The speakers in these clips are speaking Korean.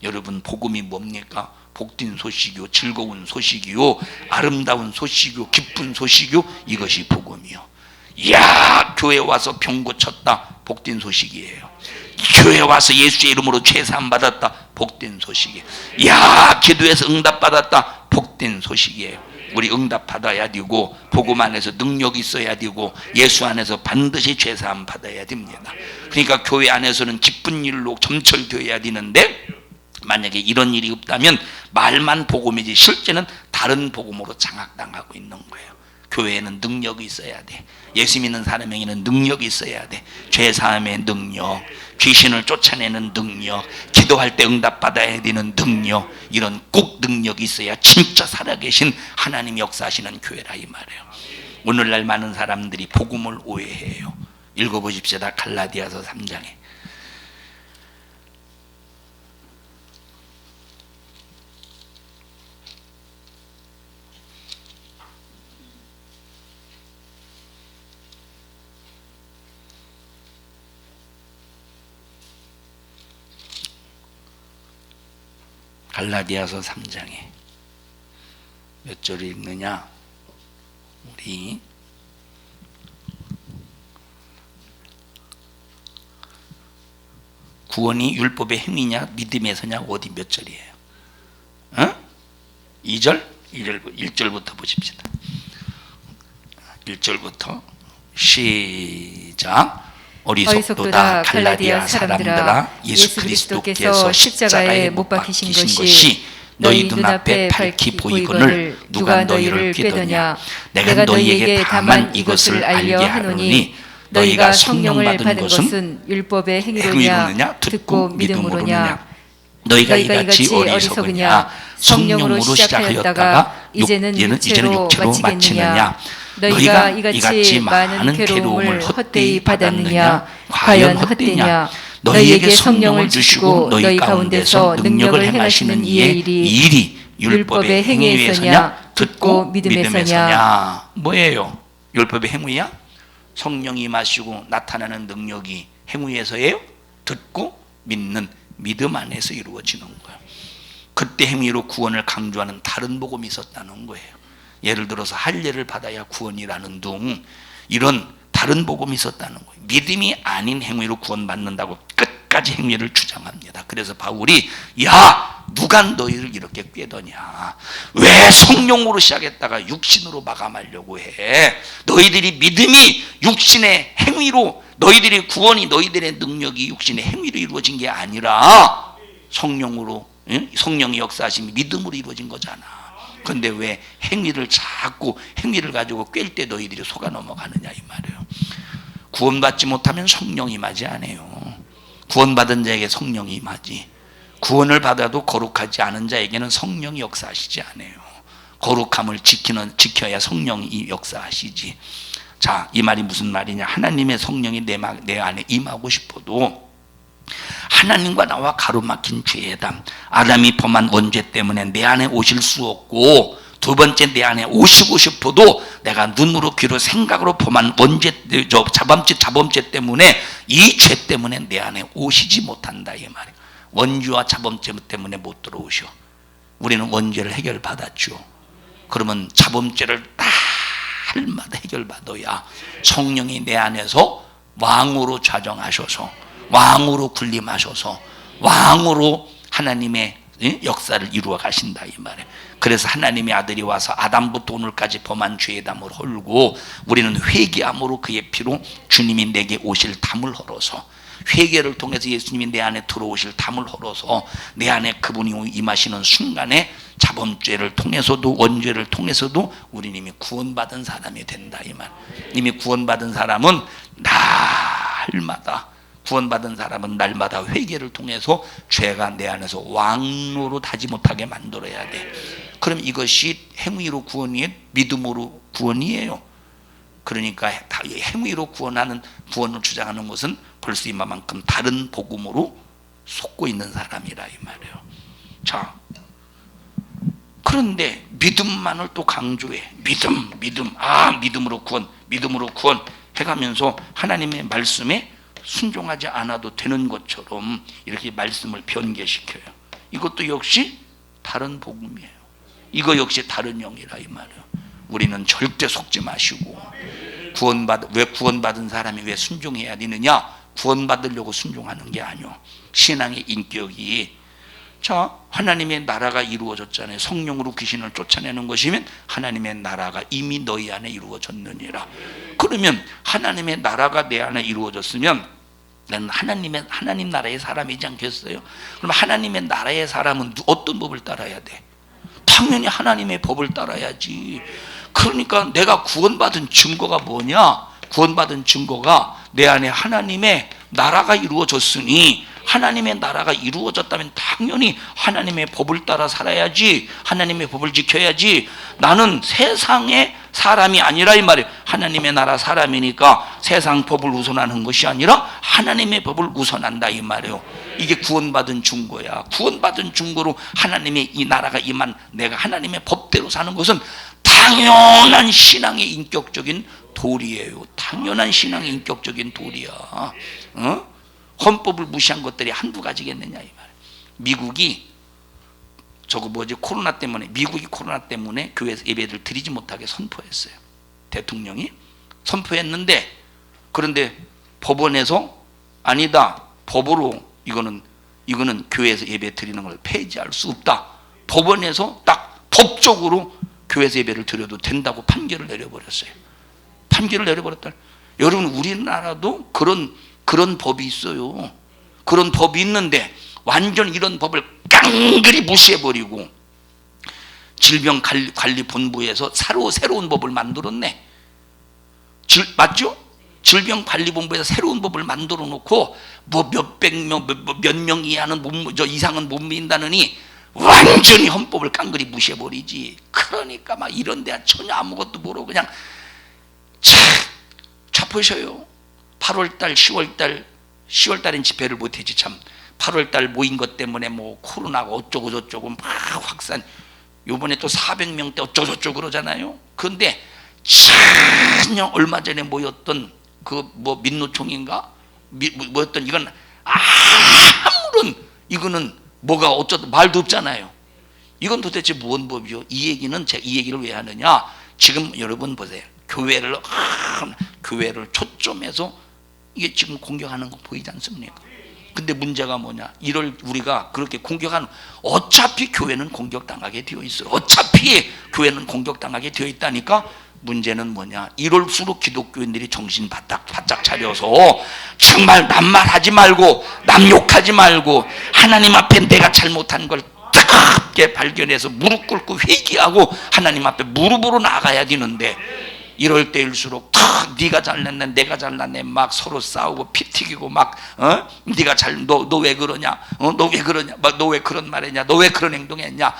여러분, 복음이 뭡니까? 복된 소식이요, 즐거운 소식이요, 아름다운 소식이요, 기쁜 소식이요. 이것이 복음이요. 이야, 교회 와서 병 고쳤다, 복된 소식이에요. 교회 와서 예수의 이름으로 죄사함 받았다, 복된 소식이에요. 이야, 기도해서 응답 받았다, 복된 소식이에요. 우리 응답 받아야 되고, 복음 안에서 능력이 있어야 되고, 예수 안에서 반드시 죄사함 받아야 됩니다. 그러니까 교회 안에서는 기쁜 일로 점철되어야 되는데, 만약에 이런 일이 없다면 말만 복음이지 실제는 다른 복음으로 장악당하고 있는 거예요. 교회에는 능력이 있어야 돼. 예수 믿는 사람에게는 능력이 있어야 돼. 죄사함의 능력, 귀신을 쫓아내는 능력, 기도할 때 응답받아야 되는 능력, 이런 꼭 능력이 있어야 진짜 살아계신 하나님 역사하시는 교회라 이 말이에요. 오늘날 많은 사람들이 복음을 오해해요. 읽어보십시다. 갈라디아서 3장에. 갈라디아서 3장에 몇 절을 읽느냐? 우리 구원이 율법의 행위냐 믿음에서냐, 어디 몇 절이에요? 2절? 1절부터 보십시다. 1절부터 시작. 어리석도다 갈라디아 사람들아, 예수 그리스도께서 십자가에 못 박히신 것이 너희 눈앞에 밝히 보이거늘 누가 너희를 꾀더냐? 내가 너희에게 다만 이것을 알게 하노니 너희가 성령을 받은 것은 율법의 행위로냐 듣고 믿음으로냐? 너희가 이같이 어리석으냐? 성령으로 시작하였다가 이제는 육체로 마치겠느냐? 너희가 이같이 많은 괴로움을 헛되이 받았느냐? 과연 헛되냐? 너희에게 성령을 주시고 너희 가운데서 능력을 행하시는 이의 일이 율법의 행위에서냐 듣고 믿음에서냐? 뭐예요? 율법의 행위야? 성령이 임하시고 나타나는 능력이 행위에서예요? 듣고 믿는 믿음 안에서 이루어지는 거예요. 그때 행위로 구원을 강조하는 다른 복음이 있었다는 거예요. 예를 들어서 할례를 받아야 구원이라는 등 이런 다른 복음이 있었다는 거예요. 믿음이 아닌 행위로 구원받는다고 끝까지 행위를 주장합니다. 그래서 바울이 야, 누가 너희를 이렇게 꾀더냐? 왜 성령으로 시작했다가 육신으로 마감하려고 해? 너희들이 믿음이 육신의 행위로, 너희들의 구원이 너희들의 능력이 육신의 행위로 이루어진 게 아니라 성령으로, 성령의 역사하심이 믿음으로 이루어진 거잖아. 그런데 왜 행위를 자꾸 행위를 가지고 꿰일 때 너희들이 속아 넘어가느냐 이 말이에요. 구원받지 못하면 성령이 임하지 않아요. 구원받은 자에게 성령이 임하지. 구원을 받아도 거룩하지 않은 자에게는 성령이 역사하시지 않아요. 거룩함을 지켜야 성령이 역사하시지. 자, 이 말이 무슨 말이냐? 하나님의 성령이 내 안에 임하고 싶어도 하나님과 나와 가로막힌 죄담, 아담이 범한 원죄 때문에 내 안에 오실 수 없고, 두 번째 내 안에 오시고 싶어도 내가 눈으로 귀로 생각으로 범한 원죄, 자범죄 때문에, 이 죄 때문에 내 안에 오시지 못한다 이 말이에요. 원죄와 자범죄 때문에 못 들어오셔. 우리는 원죄를 해결받았죠. 그러면 자범죄를 날마다 해결받아야 성령이 내 안에서 왕으로 좌정하셔서, 왕으로 군림하셔서, 왕으로 하나님의 역사를 이루어 가신다 이 말이에요. 그래서 하나님의 아들이 와서 아담부터 오늘까지 범한 죄의 담을 헐고, 우리는 회개함으로 그의 피로 주님이 내게 오실 담을 헐어서, 회개를 통해서 예수님이 내 안에 들어오실 담을 헐어서 내 안에 그분이 임하시는 순간에 자범죄를 통해서도 원죄를 통해서도 우리는 이미 구원받은 사람이 된다 이 말. 이미 구원받은 사람은 날마다, 구원받은 사람은 날마다 회개를 통해서 죄가 내 안에서 왕노로 타지 못하게 만들어야 돼. 그럼 이것이 행위로 구원이에요? 믿음으로 구원이에요? 그러니까 행위로 구원하는, 구원을 주장하는 것은 벌써 이만큼 다른 복음으로 속고 있는 사람이라 이 말이에요. 자, 그런데 믿음만을 또 강조해. 믿음으로 구원 해가면서 하나님의 말씀에 순종하지 않아도 되는 것처럼 이렇게 말씀을 변개시켜요. 이것도 역시 다른 복음이에요. 이거 역시 다른 영이라 이 말이에요. 우리는 절대 속지 마시고, 왜 구원받은 사람이 왜 순종해야 되느냐? 구원받으려고 순종하는 게 아니요, 신앙의 인격이, 자, 하나님의 나라가 이루어졌잖아요. 성령으로 귀신을 쫓아내는 것이면 하나님의 나라가 이미 너희 안에 이루어졌느니라. 그러면 하나님의 나라가 내 안에 이루어졌으면 나는 하나님 나라의 사람이지 않겠어요? 그럼 하나님의 나라의 사람은 어떤 법을 따라야 돼? 당연히 하나님의 법을 따라야지. 그러니까 내가 구원받은 증거가 뭐냐? 구원받은 증거가 내 안에 하나님의 나라가 이루어졌으니, 하나님의 나라가 이루어졌다면 당연히 하나님의 법을 따라 살아야지, 하나님의 법을 지켜야지. 나는 세상의 사람이 아니라 이 말이에요. 하나님의 나라 사람이니까 세상 법을 우선하는 것이 아니라 하나님의 법을 우선한다 이 말이에요. 이게 구원받은 증거야. 구원받은 증거로 하나님의 이 나라가 임한 내가 하나님의 법대로 사는 것은 당연한 신앙의 인격적인 도리예요. 당연한 신앙의 인격적인 도리야. 헌법을 무시한 것들이 한두 가지겠느냐 이 말. 미국이 미국이 코로나 때문에 교회에서 예배를 드리지 못하게 선포했어요. 대통령이 선포했는데, 그런데 법원에서 아니다, 법으로 이거는 교회에서 예배 드리는 걸 폐지할 수 없다. 법원에서 딱 법적으로 교회에서 예배를 드려도 된다고 판결을 내려버렸어요. 판결을 내려버렸다. 여러분, 우리나라도 그런 법이 있어요. 그런 법이 있는데 완전 이런 법을 깡그리 무시해버리고 질병관리본부에서 새로운 법을 만들었네. 맞죠? 질병관리본부에서 새로운 법을 만들어 놓고 뭐 몇 명 이상은 못 민다느니 완전히 헌법을 깡그리 무시해버리지. 그러니까 막 이런 데야 전혀 아무것도 모르고 그냥 잡으셔요. 8월달 10월달엔 집회를 못했지 참. 8월달 모인 것 때문에 뭐 코로나가 어쩌고 저쩌고 막 확산, 요번에 또 400명대 어쩌고 저쩌고 그러잖아요. 그런데 전혀 얼마 전에 모였던 그 뭐 민노총인가 뭐였던 이건 아무런, 이거는 뭐가 어쩌다 말도 없잖아요. 이건 도대체 무슨 법이요? 이 얘기를 왜 하느냐? 지금 여러분 보세요. 교회를 초점해서 이게 지금 공격하는 거 보이지 않습니까? 근데 문제가 뭐냐? 이를 우리가 그렇게 공격하는, 어차피 교회는 공격당하게 되어 있어요. 어차피 교회는 공격당하게 되어 있다니까. 문제는 뭐냐? 이럴수록 기독교인들이 정신 바짝 차려서 정말 남말하지 말고 남 욕하지 말고 하나님 앞에 내가 잘못한 걸 뜨겁게 발견해서 무릎 꿇고 회개하고 하나님 앞에 무릎으로 나가야 되는데, 이럴 때일수록 네가 잘났네 내가 잘났네 막 서로 싸우고 피 튀기고 막 네가 너 왜 그러냐, 너 왜 그러냐, 너 왜 그런 말했냐, 너 왜 그런 행동했냐,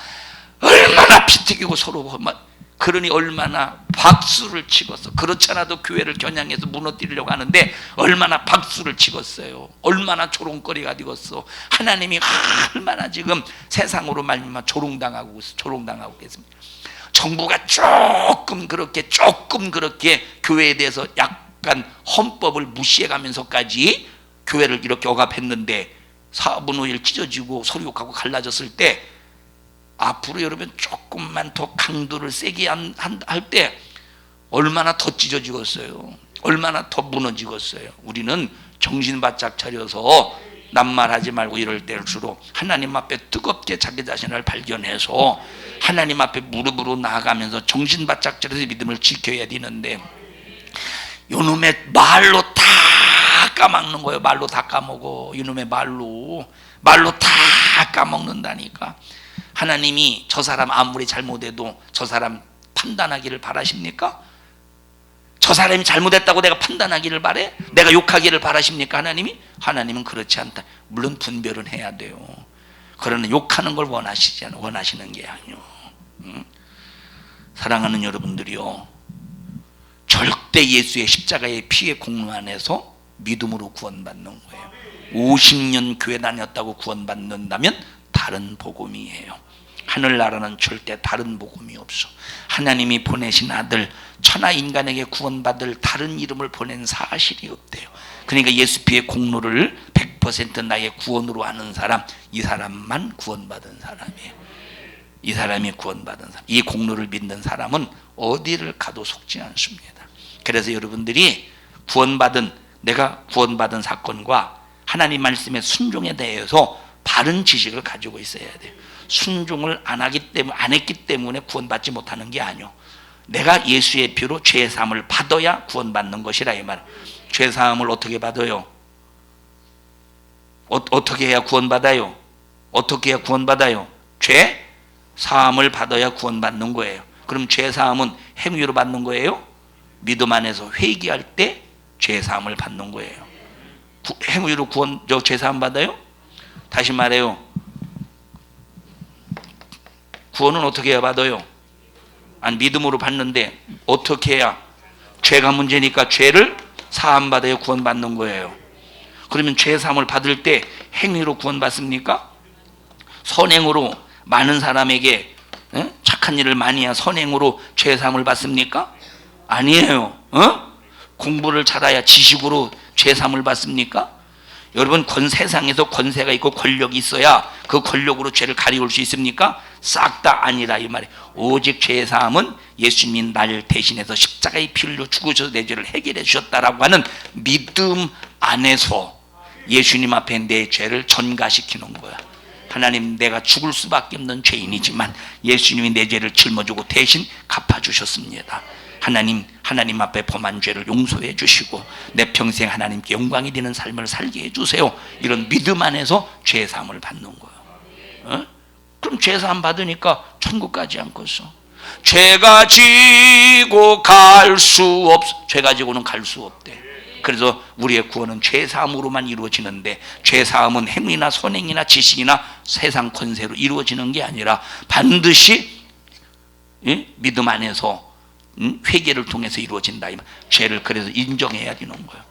얼마나 피 튀기고 서로 막. 그러니 얼마나 박수를 치겠어. 그렇지 않아도 교회를 겨냥해서 무너뜨리려고 하는데 얼마나 박수를 치겠어요. 얼마나 조롱거리가 되겠어. 하나님이 얼마나 지금 세상으로 말미암아 조롱당하고 있습니다. 정부가 조금 그렇게 교회에 대해서 약간 헌법을 무시해가면서까지 교회를 이렇게 억압했는데 4분 5일 찢어지고 소리 욕하고 갈라졌을 때, 앞으로 여러분 조금만 더 강도를 세게 할 때 얼마나 더 찢어지겠어요. 얼마나 더 무너지겠어요. 우리는 정신 바짝 차려서 낱말하지 말고 이럴 때일수록 하나님 앞에 뜨겁게 자기 자신을 발견해서 하나님 앞에 무릎으로 나아가면서 정신 바짝 차려서 믿음을 지켜야 되는데, 요놈의 말로 다 까먹는 거예요. 말로 다 까먹어. 이놈의 말로 다 까먹는다니까. 하나님이 저 사람 아무리 잘못해도 저 사람 판단하기를 바라십니까? 저 사람이 잘못했다고 내가 판단하기를 바래? 내가 욕하기를 바라십니까? 하나님은 그렇지 않다. 물론 분별은 해야 돼요. 그러나 욕하는 걸 원하시는 게 아니요. 사랑하는 여러분들이요, 절대 예수의 십자가의 피의 공로 안에서 믿음으로 구원받는 거예요. 50년 교회 다녔다고 구원받는다면 다른 복음이에요. 하늘나라는 절대 다른 복음이 없어. 하나님이 보내신 아들, 천하 인간에게 구원받을 다른 이름을 보낸 사실이 없대요. 그러니까 예수 피의 공로를 100% 나의 구원으로 하는 사람, 이 사람만 구원받은 사람이에요. 이 사람이 구원받은 사람, 이 공로를 믿는 사람은 어디를 가도 속지 않습니다. 그래서 여러분들이 내가 구원받은 사건과 하나님 말씀의 순종에 대해서 바른 지식을 가지고 있어야 돼요. 순종을 안 했기 때문에 구원받지 못하는 게 아니요. 내가 예수의 피로 죄사함을 받아야 구원받는 것이라 이 말. 죄사함을 어떻게 받아요? 어떻게 해야 구원받아요? 어떻게 해야 구원받아요? 죄사함을 받아야 구원받는 거예요. 그럼 죄사함은 행위로 받는 거예요? 믿음 안에서 회개할 때 죄사함을 받는 거예요. 행위로 죄사함 받아요? 다시 말해요. 구원은 어떻게 해야 받아요? 아니, 믿음으로 받는데 어떻게 해야? 죄가 문제니까 죄를 사함 받아야 구원받는 거예요. 그러면 죄사함을 받을 때 행위로 구원받습니까? 선행으로 많은 사람에게 착한 일을 많이 해야 선행으로 죄사함을 받습니까? 아니에요. 공부를 잘해야 지식으로 죄사함을 받습니까? 여러분, 세상에서 권세가 있고 권력이 있어야 그 권력으로 죄를 가리울 수 있습니까? 싹 다 아니라 이 말이에요. 오직 죄사함은 예수님이 날 대신해서 십자가의 피를 흘려 죽으셔서 내 죄를 해결해 주셨다라고 하는 믿음 안에서 예수님 앞에 내 죄를 전가시키는 거야. 하나님, 내가 죽을 수밖에 없는 죄인이지만 예수님이 내 죄를 짊어지고 대신 갚아주셨습니다. 하나님 앞에 범한 죄를 용서해 주시고 내 평생 하나님께 영광이 되는 삶을 살게 해주세요. 이런 믿음 안에서 죄사함을 받는 거예요. 그럼 죄사함 받으니까 천국 가지 않겠어? 죄가 지고 갈 수 없어. 죄가 지고는 갈 수 없대. 그래서 우리의 구원은 죄사함으로만 이루어지는데, 죄사함은 행위나 선행이나 지식이나 세상 권세로 이루어지는 게 아니라 반드시 믿음 안에서 회개를 통해서 이루어진다. 죄를 그래서 인정해야 되는 거예요.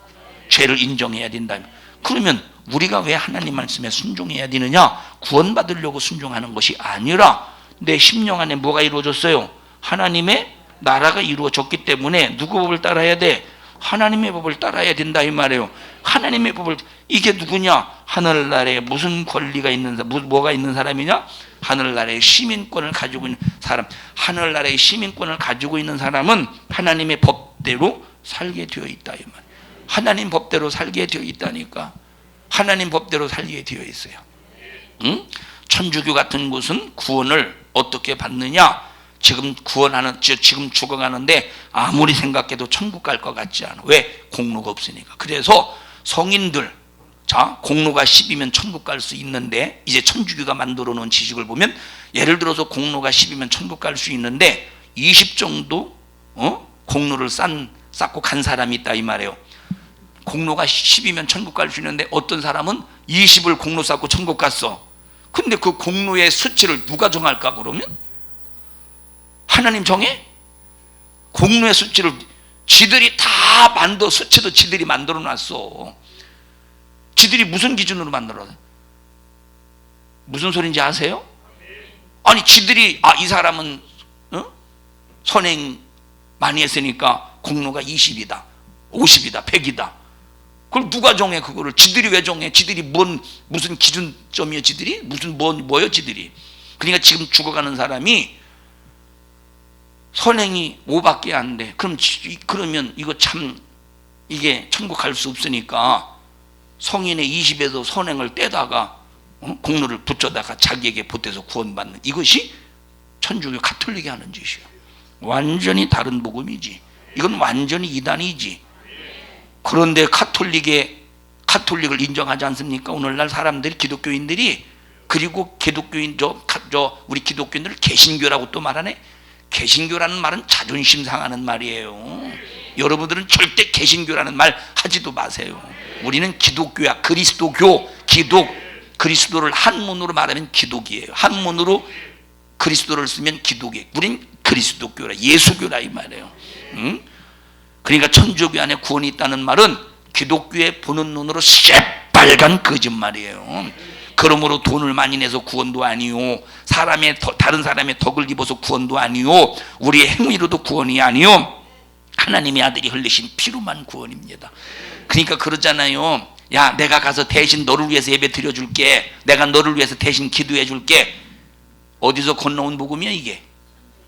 죄를 인정해야 된다. 그러면 우리가 왜 하나님 말씀에 순종해야 되느냐? 구원받으려고 순종하는 것이 아니라 내 심령 안에 뭐가 이루어졌어요? 하나님의 나라가 이루어졌기 때문에 누구 법을 따라야 돼? 하나님의 법을 따라야 된다 이 말이에요. 하나님의 법을, 이게 누구냐? 하늘나라에 무슨 권리가 있는 사람, 뭐가 있는 사람이냐? 하늘나라의 시민권을 가지고 있는 사람. 하늘나라의 시민권을 가지고 있는 사람은 하나님의 법대로 살게 되어 있다 이 말. 하나님 법대로 살게 되어 있다니까. 하나님 법대로 살게 되어 있어요. 천주교 같은 곳은 구원을 어떻게 받느냐? 지금 죽어가는데 아무리 생각해도 천국 갈 것 같지 않아. 왜? 공로가 없으니까. 그래서 성인들, 공로가 10이면 천국 갈 수 있는데, 이제 천주교가 만들어 놓은 지식을 보면 예를 들어서 공로가 10이면 천국 갈 수 있는데 20 정도 공로를 쌓고 간 사람이 있다 이 말이에요. 공로가 10이면 천국 갈 수 있는데 어떤 사람은 20을 공로 쌓고 천국 갔어. 근데 그 공로의 수치를 누가 정할까? 그러면 하나님 정해? 공로의 수치를 지들이 다 수치도 지들이 만들어 놨어. 지들이 무슨 기준으로 만들어? 무슨 소리인지 아세요? 아니, 지들이 이 사람은 선행 많이 했으니까 공로가 20이다 50이다 100이다. 그걸 누가 정해? 그거를 지들이 왜 정해? 지들이 무슨 기준점이야? 지들이 뭐요? 지들이. 그러니까 지금 죽어가는 사람이 선행이 5밖에 안 돼. 그러면 이게 천국 갈 수 없으니까 성인의 20에서 선행을 떼다가 공로를 붙여다가 자기에게 보태서 구원받는, 이것이 천주교 가톨릭이 하는 짓이야. 완전히 다른 복음이지. 이건 완전히 이단이지. 그런데 가톨릭을 인정하지 않습니까? 오늘날 사람들이, 기독교인들이. 그리고 우리 기독교인들을 개신교라고 또 말하네. 개신교라는 말은 자존심 상하는 말이에요. 여러분들은 절대 개신교라는 말 하지도 마세요. 우리는 기독교야. 그리스도교. 그리스도를 한문으로 말하면 기독이에요. 한문으로 그리스도를 쓰면 기독이에요. 우린 그리스도교라, 예수교라 이 말이에요. 그러니까 천주교 안에 구원이 있다는 말은 기독교의 보는 눈으로 새빨간 거짓말이에요. 그러므로 돈을 많이 내서 구원도 아니요, 다른 사람의 덕을 입어서 구원도 아니요, 우리의 행위로도 구원이 아니요, 하나님의 아들이 흘리신 피로만 구원입니다. 그러니까 그러잖아요. 야, 내가 가서 대신 너를 위해서 예배 드려줄게. 내가 너를 위해서 대신 기도해 줄게. 어디서 건너온 복음이야 이게?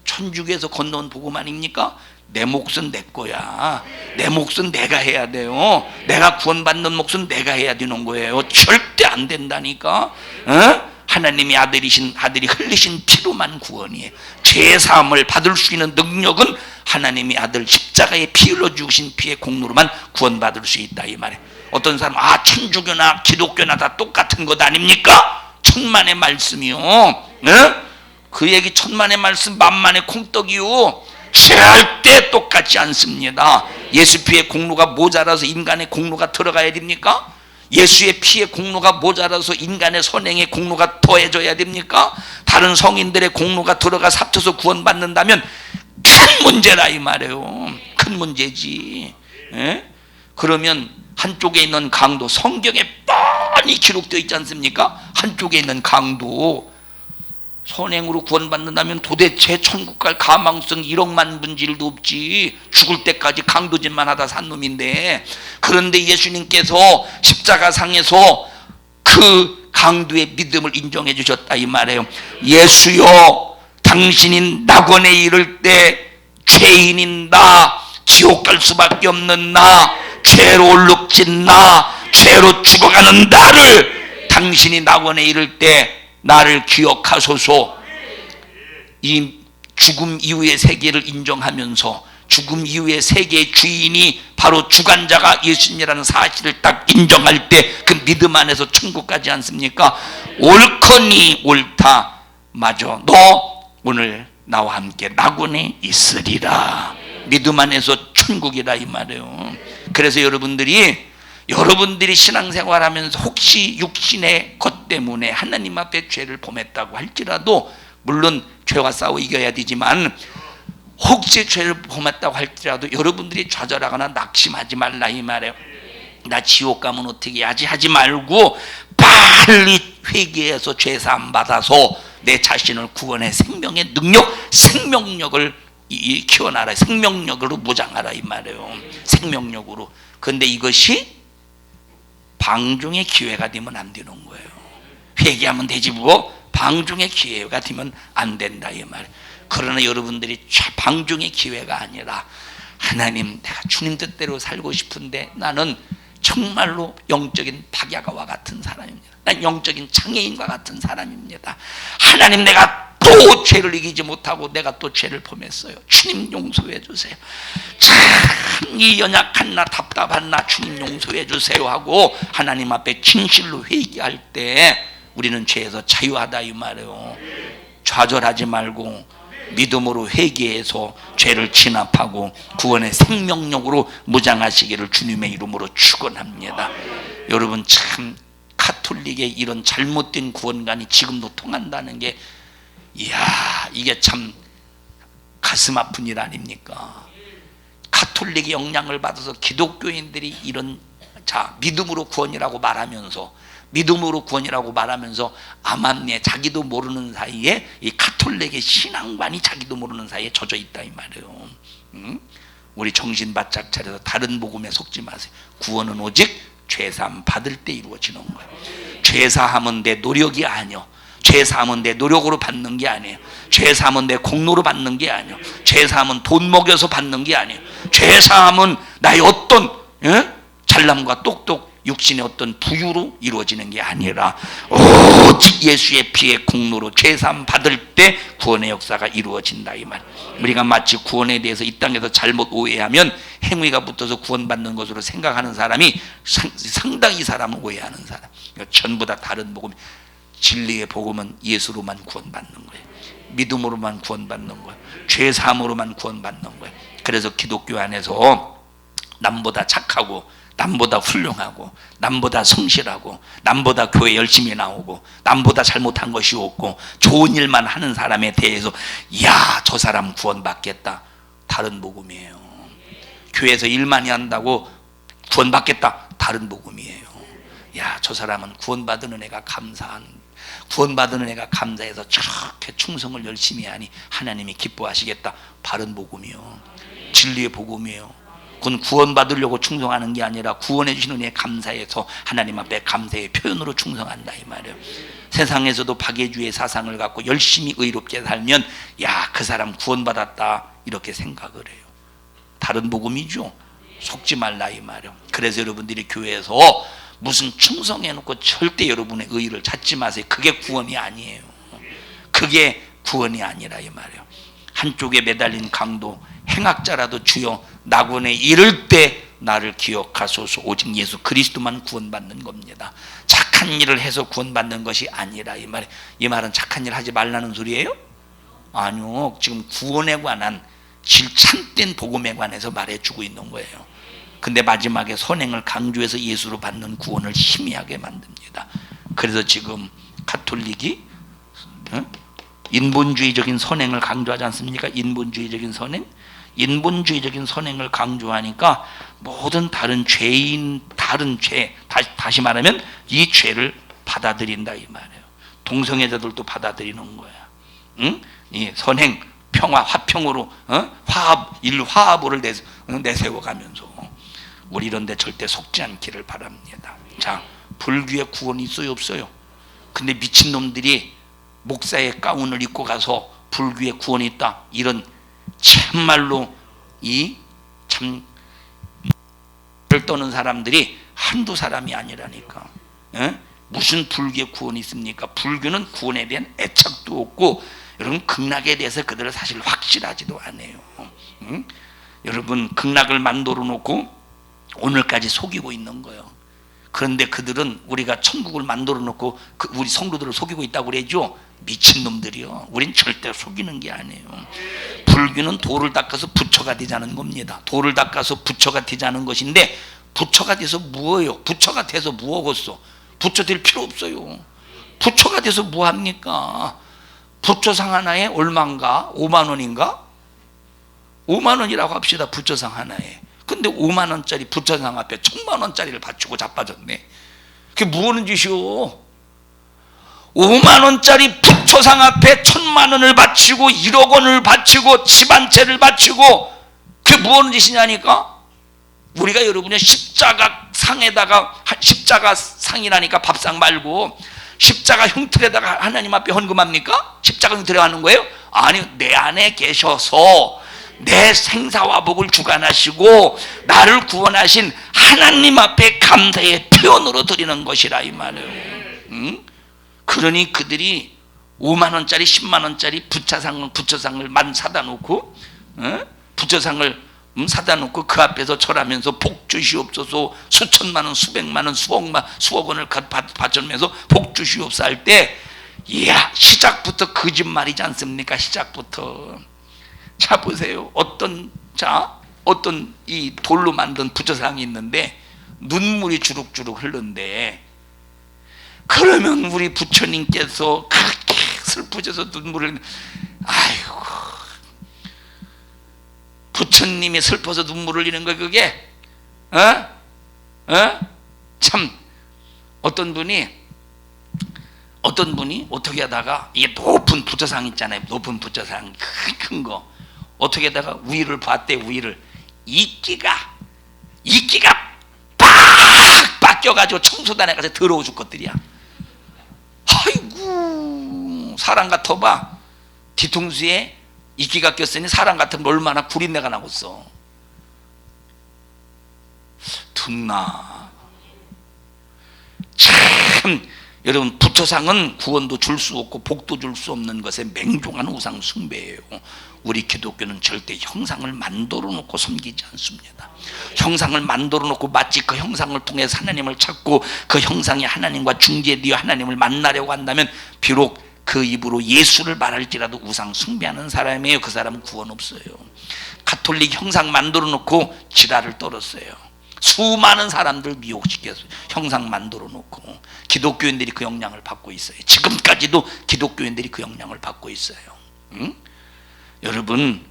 천주교에서 건너온 복음 아닙니까? 내 몫은 내 거야. 내 몫은 내가 해야 돼요. 내가 구원받는 몫은 내가 해야 되는 거예요. 절대 안 된다니까. 하나님의 아들이 흘리신 피로만 구원이에요. 죄사함을 받을 수 있는 능력은 하나님의 아들 십자가에 피 흘려 죽으신 피의 공로로만 구원받을 수 있다 이 말이에요. 어떤 사람 천주교나 기독교나 다 똑같은 것 아닙니까? 천만의 말씀이요. 그 얘기 천만의 말씀 만만의 콩떡이요. 절대 똑같지 않습니다. 예수 피의 공로가 모자라서 인간의 공로가 들어가야 됩니까? 예수의 피의 공로가 모자라서 인간의 선행의 공로가 더해져야 됩니까? 다른 성인들의 공로가 들어가 합쳐서 구원받는다면 큰 문제라 이 말이에요. 큰 문제지. 그러면 한쪽에 있는 강도, 성경에 뻔히 기록되어 있지 않습니까? 한쪽에 있는 강도 선행으로 구원받는다면 도대체 천국 갈 가망성 1억만 분질도 없지. 죽을 때까지 강도짓만 하다 산 놈인데, 그런데 예수님께서 십자가상에서 그 강도의 믿음을 인정해 주셨다 이 말이에요. 예수여, 당신이 낙원에 이를 때 죄인인 나, 지옥 갈 수밖에 없는 나, 죄로 얼룩진 나, 죄로 죽어가는 나를 당신이 낙원에 이를 때 나를 기억하소서. 이 죽음 이후의 세계를 인정하면서 죽음 이후의 세계의 주인이 바로 주관자가 예수님이라는 사실을 딱 인정할 때 그 믿음 안에서 천국 가지 않습니까? 옳거니 옳다. 맞아, 너 오늘 나와 함께 낙원에 있으리라. 믿음 안에서 천국이라 이 말이에요. 그래서 여러분들이 신앙생활하면서 혹시 육신의 것 때문에 하나님 앞에 죄를 범했다고 할지라도, 물론 죄와 싸워 이겨야 되지만 혹시 죄를 범했다고 할지라도 여러분들이 좌절하거나 낙심하지 말라 이 말이에요. 나 지옥 가면 어떻게 하지 말고 빨리 회개해서 죄사함 받아서 내 자신을 구원해 생명의 능력, 생명력을 키워나라. 생명력으로 무장하라 이 말이에요. 생명력으로. 그런데 이것이 방종의 기회가 되면 안 되는 거예요. 회개하면 되지 뭐 방종의 기회가 되면 안 된다 이 말. 그러나 여러분들이 방종의 기회가 아니라, 하나님, 내가 주님 뜻대로 살고 싶은데 나는 정말로 영적인 박야가와 같은 사람입니다. 난 영적인 장애인과 같은 사람입니다. 하나님, 내가 또 죄를 이기지 못하고 내가 또 죄를 범했어요. 주님 용서해 주세요. 참 이 연약한 나, 답답한 나 주님 용서해 주세요 하고 하나님 앞에 진실로 회개할 때 우리는 죄에서 자유하다 이 말이에요. 좌절하지 말고 믿음으로 회개해서 죄를 진압하고 구원의 생명력으로 무장하시기를 주님의 이름으로 축원합니다. 여러분, 참 가톨릭의 이런 잘못된 구원관이 지금도 통한다는 게, 이야, 이게 참 가슴 아픈 일 아닙니까? 가톨릭의 영향을 받아서 기독교인들이 이런 믿음으로 구원이라고 말하면서 암암리에 자기도 모르는 사이에 이 가톨릭의 신앙관이 자기도 모르는 사이에 젖어 있다 이 말이에요. 우리 정신 바짝 차려서 다른 복음에 속지 마세요. 구원은 오직 죄사함 받을 때 이루어지는 거예요. 죄사함은 내 노력이 아니요. 죄사함은 내 노력으로 받는 게 아니에요. 죄사함은 내 공로로 받는 게 아니에요. 죄사함은 돈 먹여서 받는 게 아니에요. 죄사함은 나의 어떤 잘남과 똑똑 육신의 어떤 부유로 이루어지는 게 아니라 오직 예수의 피의 공로로 죄사함 받을 때 구원의 역사가 이루어진다 이 말. 우리가 마치 구원에 대해서 이 땅에서 잘못 오해하면 행위가 붙어서 구원받는 것으로 생각하는 사람이 상당히 이 사람을 오해하는 사람. 전부 다 다른 복음. 진리의 복음은 예수로만 구원받는 거예요. 믿음으로만 구원받는 거예요. 죄사함으로만 구원받는 거예요. 그래서 기독교 안에서 남보다 착하고, 남보다 훌륭하고, 남보다 성실하고, 남보다 교회 열심히 나오고, 남보다 잘못한 것이 없고 좋은 일만 하는 사람에 대해서 야, 저 사람 구원받겠다, 다른 복음이에요. 교회에서 일 많이 한다고 구원받겠다, 다른 복음이에요. 야, 저 사람은 구원받은 은혜가 감사해서 저렇게 충성을 열심히 하니 하나님이 기뻐하시겠다, 다른 복음이요. 진리의 복음이에요. 그건 구원받으려고 충성하는 게 아니라 구원해 주신 은혜에 감사해서 하나님 앞에 감사의 표현으로 충성한다 이 말이에요. 세상에서도 박애주의 사상을 갖고 열심히 의롭게 살면 야, 그 사람 구원받았다 이렇게 생각을 해요. 다른 복음이죠. 속지 말라 이 말이에요. 그래서 여러분들이 교회에서 무슨 충성해놓고 절대 여러분의 의의를 찾지 마세요. 그게 구원이 아니에요. 그게 구원이 아니라 이 말이에요. 한쪽에 매달린 강도 행악자라도 주여 낙원에 이를 때 나를 기억하소서. 오직 예수 그리스도만 구원받는 겁니다. 착한 일을 해서 구원받는 것이 아니라 이 말. 이 말은 착한 일 하지 말라는 소리예요? 아니요. 지금 구원에 관한 질찬된 복음에 관해서 말해주고 있는 거예요. 근데 마지막에 선행을 강조해서 예수로 받는 구원을 희미하게 만듭니다. 그래서 지금 가톨릭이 인본주의적인 선행을 강조하지 않습니까? 인본주의적인 선행? 인본주의적인 선행을 강조하니까 모든 다른 죄인, 다른 죄, 다시 말하면 이 죄를 받아들인다 이 말이에요. 동성애자들도 받아들이는 거야. 응? 이 선행, 평화, 화평으로 화합을 내세워가면서 우리 이런 데 절대 속지 않기를 바랍니다. 자, 불교에 구원이 있어요 없어요? 근데 미친놈들이 목사의 가운을 입고 가서 불교에 구원이 있다 이런 참말로 이 참 를 떠는 사람들이 한두 사람이 아니라니까. 무슨 불교에 구원이 있습니까? 불교는 구원에 대한 애착도 없고 여러분 극락에 대해서 그들은 사실 확실하지도 않아요. 여러분 극락을 만들어 놓고 오늘까지 속이고 있는 거예요. 그런데 그들은 우리가 천국을 만들어 놓고 우리 성도들을 속이고 있다고 그러죠. 미친놈들이요. 우린 절대 속이는 게 아니에요. 불교는 돌을 닦아서 부처가 되자는 겁니다. 돌을 닦아서 부처가 되자는 것인데 부처가 돼서 뭐예요? 부처가 돼서 뭐하겠어? 부처 될 필요 없어요. 부처가 돼서 뭐합니까? 부처상 하나에 얼마인가? 5만 원인가? 5만 원이라고 합시다. 부처상 하나에. 근데 5만 원짜리 부처상 앞에 1000만 원짜리를 바치고 자빠졌네. 그게 뭐하는 짓이오? 5만 원짜리 부처상 앞에 1000만 원을 바치고 1억 원을 바치고 집 한 채를 바치고 그게 뭐하는 짓이냐니까? 우리가 여러분의 십자가 상에다가 십자가 상이라니까 밥상 말고 십자가 형틀에다가 하나님 앞에 헌금합니까? 십자가 형틀에 하는 거예요? 아니요. 내 안에 계셔서 내 생사와 복을 주관하시고 나를 구원하신 하나님 앞에 감사의 표현으로 드리는 것이라 이 말이에요. 그러니 그들이 5만 원짜리 10만 원짜리 부처상을 만 사다 놓고 부처상을 사다 놓고 그 앞에서 절하면서 복 주시옵소서 수천만 원 수백만 원 수억 원을 바쳐면서 복 주시옵소서 할 때 이야 시작부터 거짓말이지 않습니까? 시작부터. 자 보세요. 어떤 이 돌로 만든 부처상이 있는데 눈물이 주룩주룩 흐르는데 그러면 우리 부처님께서 그렇게 슬프셔서 눈물을 아이고 부처님이 슬퍼서 눈물을 흘리는 거 그게 참 어떤 분이 어떻게 하다가 이게 높은 부처상 있잖아요. 높은 부처상 큰 거 어떻게 하다가 위를 봤대. 위를 이끼가 팍 빡겨가지고 청소단에 가서 더러워 죽 것들이야. 아이고 사람 같아봐. 뒤통수에 이끼가 꼈으니 사람 같으면 얼마나 구린내가 나겠어. 둔나 참. 여러분 부처상은 구원도 줄 수 없고 복도 줄 수 없는 것에 맹종한 우상 숭배예요. 우리 기독교는 절대 형상을 만들어 놓고 섬기지 않습니다. 형상을 만들어 놓고 마치 그 형상을 통해서 하나님을 찾고 그 형상이 하나님과 중재되어 하나님을 만나려고 한다면 비록 그 입으로 예수를 말할지라도 우상 숭배하는 사람이에요. 그 사람은 구원 없어요. 가톨릭 형상 만들어 놓고 지랄을 떨었어요. 수많은 사람들 미혹시켰어요. 형상 만들어 놓고. 기독교인들이 그 영향을 받고 있어요. 지금까지도 기독교인들이 그 영향을 받고 있어요. 여러분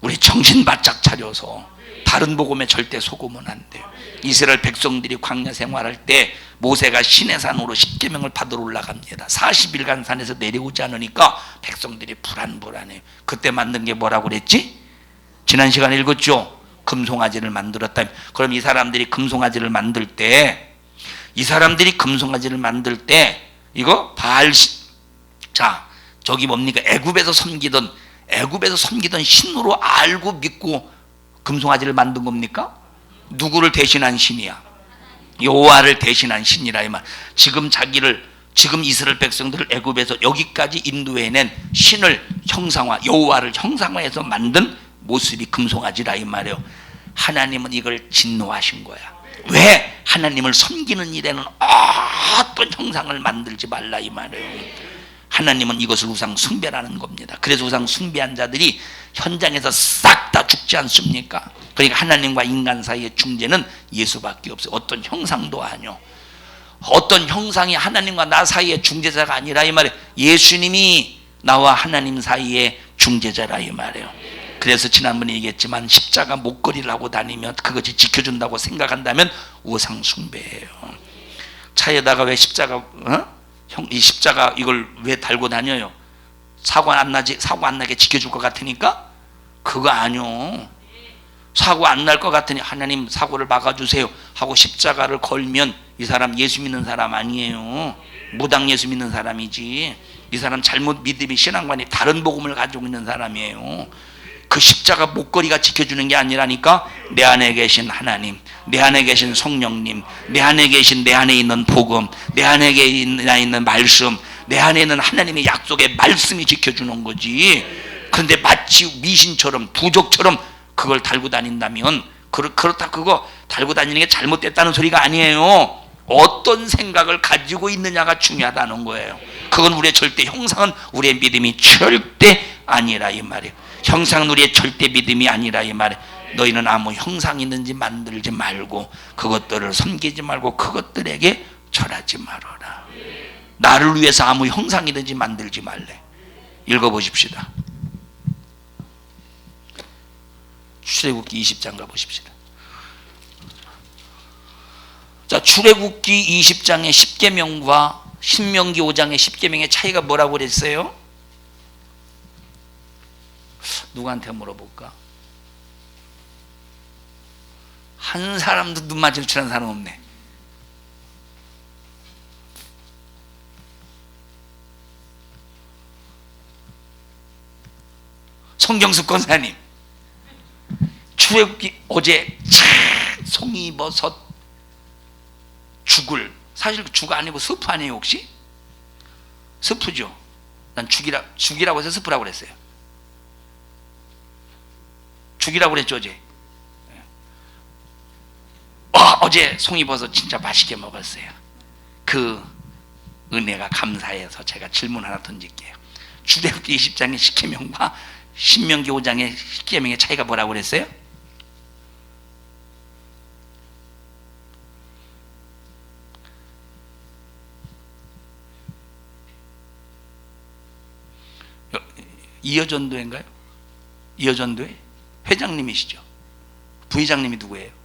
우리 정신 바짝 차려서 다른 복음에 절대 속으면 안 돼요. 이스라엘 백성들이 광야 생활할 때 모세가 시내산으로 십계명을 받으러 올라갑니다. 40일간 산에서 내려오지 않으니까 백성들이 불안해요. 그때 만든 게 뭐라고 그랬지? 지난 시간에 읽었죠? 금송아지를 만들었다. 그럼 이 사람들이 금송아지를 만들 때 이거 자, 저기 뭡니까? 애굽에서 섬기던 신으로 알고 믿고 금송아지를 만든 겁니까? 누구를 대신한 신이야? 여호와를 대신한 신이라 이 말. 지금 이스라엘 백성들을 애굽에서 여기까지 인도해낸 신을 여호와를 형상화해서 만든 모습이 금송아지라 이 말이에요. 하나님은 이걸 진노하신 거야. 왜? 하나님을 섬기는 일에는 어떤 형상을 만들지 말라 이 말이에요. 하나님은 이것을 우상 숭배라는 겁니다. 그래서 우상 숭배한 자들이 현장에서 싹 다 죽지 않습니까? 그러니까 하나님과 인간 사이의 중재는 예수밖에 없어요. 어떤 형상도 아니요. 어떤 형상이 하나님과 나 사이의 중재자가 아니라 이 말이에요. 예수님이 나와 하나님 사이의 중재자라 이 말이에요. 그래서 지난번에 얘기했지만 십자가 목걸이를 하고 다니면 그것이 지켜준다고 생각한다면 우상 숭배예요. 차에다가 왜 십자가 이 십자가 이걸 왜 달고 다녀요? 사고 안 나게 지켜줄 것 같으니까? 그거 아니요. 사고 안 날 것 같으니 하나님 사고를 막아주세요 하고 십자가를 걸면 이 사람 예수 믿는 사람 아니에요. 무당 예수 믿는 사람이지. 이 사람 잘못 믿음이 신앙관이 다른 복음을 가지고 있는 사람이에요. 그 십자가 목걸이가 지켜주는 게 아니라니까. 내 안에 계신 하나님, 내 안에 계신 성령님, 내 안에 계신 내 안에 있는 복음, 내 안에 있는 말씀, 내 안에 있는 하나님의 약속의 말씀이 지켜주는 거지. 그런데 마치 미신처럼 부족처럼 그걸 달고 다닌다면 그렇다 그거 달고 다니는 게 잘못됐다는 소리가 아니에요. 어떤 생각을 가지고 있느냐가 중요하다는 거예요. 그건 우리의 절대 형상은 우리의 믿음이 절대 아니라 이 말이에요. 형상은 우리의 절대 믿음이 아니라 이 말이에요. 너희는 아무 형상 있는지 만들지 말고 그것들을 섬기지 말고 그것들에게 절하지 말아라. 나를 위해서 아무 형상이든지 만들지 말래. 읽어보십시다. 출애굽기 20장 가보십시다. 자, 출애굽기 20장의 10계명과 신명기 5장의 10계명의 차이가 뭐라고 그랬어요? 누구한테 물어볼까? 한 사람도 눈 마주치는 사람 없네. 성경숙 권사님, 출애굽기 어제 송이버섯 죽을, 사실 죽 아니고 스프 아니에요 혹시? 스프죠. 난 죽이라고 해서 스프라고 그랬어요. 죽이라고 그랬죠 어제. 어제 송이버섯 진짜 맛있게 먹었어요. 그 은혜가 감사해서 제가 질문 하나 던질게요. 출애굽기 20장의 10계명과 신명기 5장의 10계명의 차이가 뭐라고 그랬어요? 이여전도인가요? 이여전도회 회장님이시죠? 부회장님이 누구예요?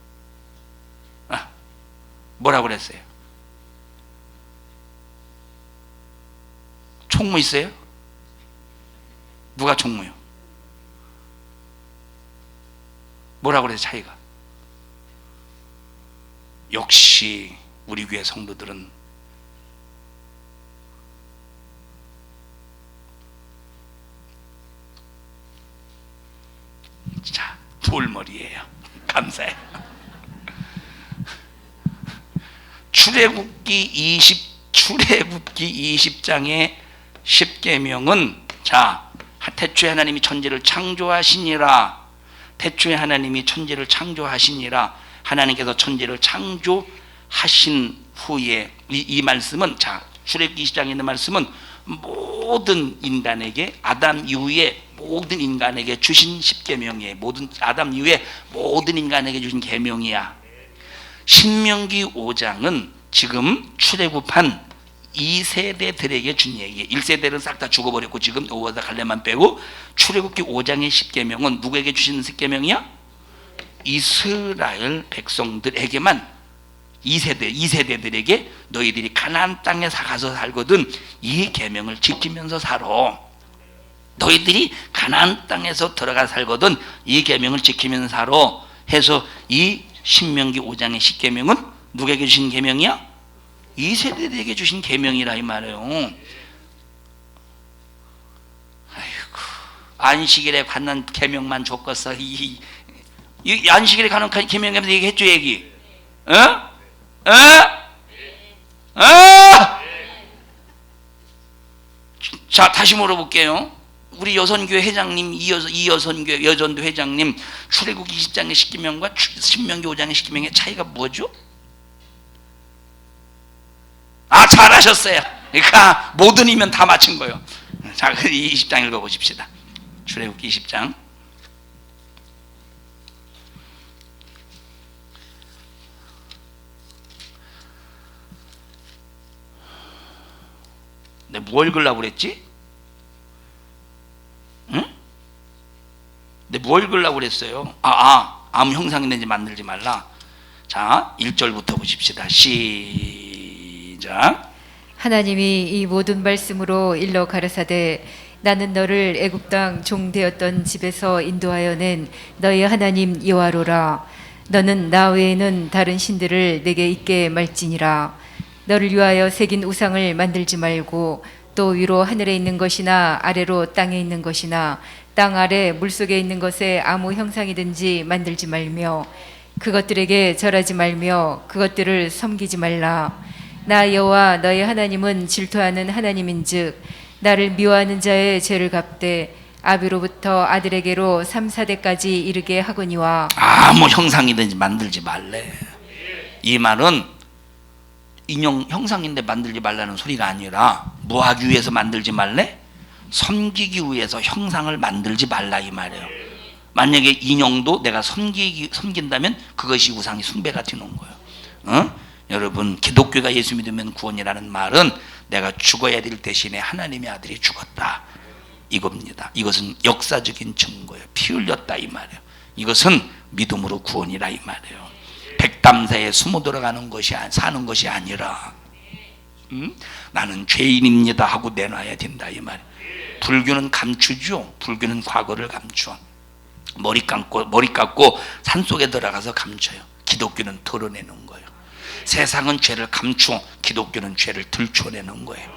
뭐라고 그랬어요? 총무 있어요? 누가 총무요? 뭐라고 그래서 차이가? 역시 우리 교회 성도들은 자, 돌머리예요. 감사해요. 출애굽기 20장의 10계명은 자, 태초에 하나님이 천지를 창조하시니라. 태초에 하나님이 천지를 창조하시니라. 하나님께서 천지를 창조하신 후에 이 말씀은 자, 출애굽기 20장에 있는 말씀은 모든 인간에게 아담 이후에 모든 인간에게 주신 10계명이에요. 아담 이후에 모든 인간에게 주신 계명이야. 신명기 5장은 지금 출애굽한 2세대들에게 준 얘기예요. 1세대는 싹 다 죽어버렸고 지금 노아다 갈렙만 빼고 출애굽기 5장의 10계명은 누구에게 주신 10계명이야? 이스라엘 백성들에게만 2세대들에게 너희들이 가나안 땅에 가서 살거든 이 계명을 지키면서 살아. 너희들이 가나안 땅에서 들어가 살거든 이 계명을 지키면서 살아. 해서 이 신명기 5장의 10계명은 누구에게 주신 계명이야? 이 세대에게 주신 계명이라 이 말이에요. 아이고, 안식일에 관한 계명만 줬겠어. 이 안식일에 관한 계명에 얘기했죠, 얘기. 어? 어? 어? 자, 다시 물어볼게요. 우리 여선교회 회장님, 이 여선교회 여전도 회장님, 출애굽기 20장의 10계명과 신명기 5장의 10계명의 차이가 뭐죠? 아, 잘하셨어요. 그러니까 모든이면 다 맞춘 거예요. 자, 20장 읽어보십시다. 출애굽기 20장. 내가 뭐 읽으려고 그랬지? 응? 내가 뭐 읽으려고 그랬어요? 아무 형상이 되지 만들지 말라. 자, 1절부터 보십시다. 시작. 하나님이 이 모든 말씀으로 일러 가라사대 나는 너를 애굽 땅 종되었던 집에서 인도하여 낸 너희 하나님 여호와로라. 너는 나 외에는 다른 신들을 내게 있게 말지니라. 너를 위하여 새긴 우상을 만들지 말고 또 위로 하늘에 있는 것이나 아래로 땅에 있는 것이나 땅 아래 물속에 있는 것에 아무 형상이든지 만들지 말며 그것들에게 절하지 말며 그것들을 섬기지 말라. 나 여호와 너희 하나님은 질투하는 하나님인즉 나를 미워하는 자의 죄를 갚되 아비로부터 아들에게로 3, 4대까지 이르게 하거니와. 아무 형상이든지 만들지 말래. 이 말은 인형 형상인데 만들지 말라는 소리가 아니라 뭐 하기 위해서 만들지 말래? 섬기기 위해서 형상을 만들지 말라 이 말이에요. 만약에 인형도 내가 섬긴다면 그것이 우상이 숭배가 되는 거예요. 여러분, 기독교가 예수 믿으면 구원이라는 말은 내가 죽어야 될 대신에 하나님의 아들이 죽었다 이겁니다. 이것은 역사적인 증거예요. 피 흘렸다 이 말이에요. 이것은 믿음으로 구원이라 이 말이에요. 백담사에 숨어 들어가는 것이 사는 것이 아니라 나는 죄인입니다 하고 내놔야 된다 이 말이에요. 불교는 감추죠. 불교는 과거를 감춰. 머리 깎고 산속에 들어가서 감춰요. 기독교는 털어내는 거예요. 세상은 죄를 감추어 기독교는 죄를 들춰내는 거예요.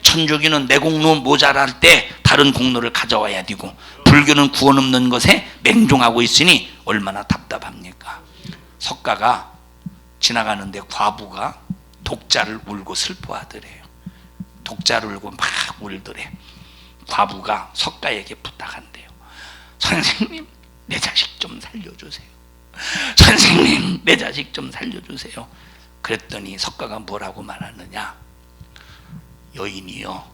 천주교는 내 공로 모자랄 때 다른 공로를 가져와야 되고 불교는 구원 없는 것에 맹종하고 있으니 얼마나 답답합니까? 석가가 지나가는데 과부가 독자를 울고 슬퍼하더래요. 독자를 울고 막 울더래. 과부가 석가에게 부탁한대요. 선생님, 내 자식 좀 살려주세요. 선생님, 내 자식 좀 살려주세요. 그랬더니 석가가 뭐라고 말하느냐? 여인이요,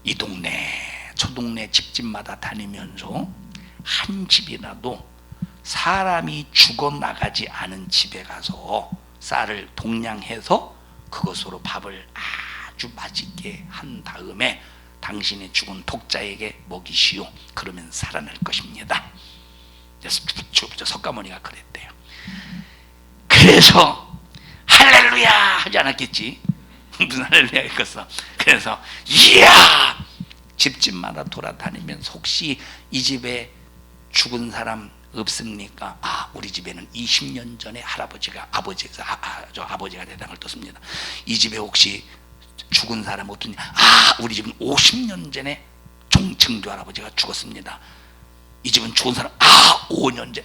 이 동네 저 동네 집집마다 다니면서 한 집이라도 사람이 죽어나가지 않은 집에 가서 쌀을 동량해서 그것으로 밥을 아주 맛있게 한 다음에 당신의 죽은 독자에게 먹이시오. 그러면 살아날 것입니다. 석가모니가 그랬대요. 그래서 할렐루야 하지 않았겠지? 무슨 할렐루야 했겠어. 그래서 이야, 집집마다 돌아다니면서 혹시 이 집에 죽은 사람 없습니까? 우리 집에는 20년 전에 할아버지가 아버지가 대당을 떴습니다. 이 집에 혹시 죽은 사람 없더니 우리 집은 50년 전에 정청조 할아버지가 죽었습니다. 이 집은 죽은 사람 5년 전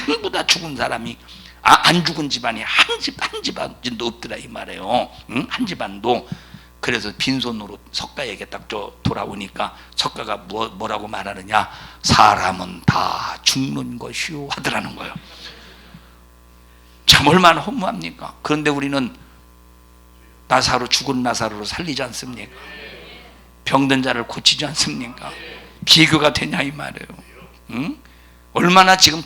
전부 다 죽은 사람이 안 죽은 집안이 한 집안도 없더라 이 말이에요. 한 집안도. 그래서 빈손으로 석가에게 딱 돌아오니까 석가가 뭐라고 말하느냐? 사람은 다 죽는 것이요 하더라는 거예요. 참 얼마나 허무합니까? 그런데 우리는 죽은 나사로를 살리지 않습니까? 병든 자를 고치지 않습니까? 비교가 되냐 이 말이에요. 응? 얼마나 지금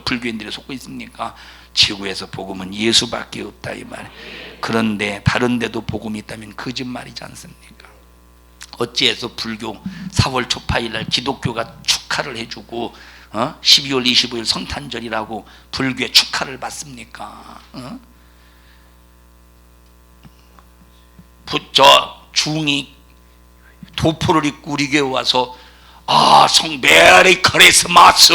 불교인들이 속고 있습니까? 지구에서 복음은 예수밖에 없다 이 말. 그런데 다른 데도 복음이 있다면 거짓말이지 않습니까? 어찌해서 불교 4월 초파일 기독교가 축하를 해주고 12월 25일 성탄절이라고 불교의 축하를 받습니까? 중이 도포를 입고 우리 교회 와서 메리 크리스마스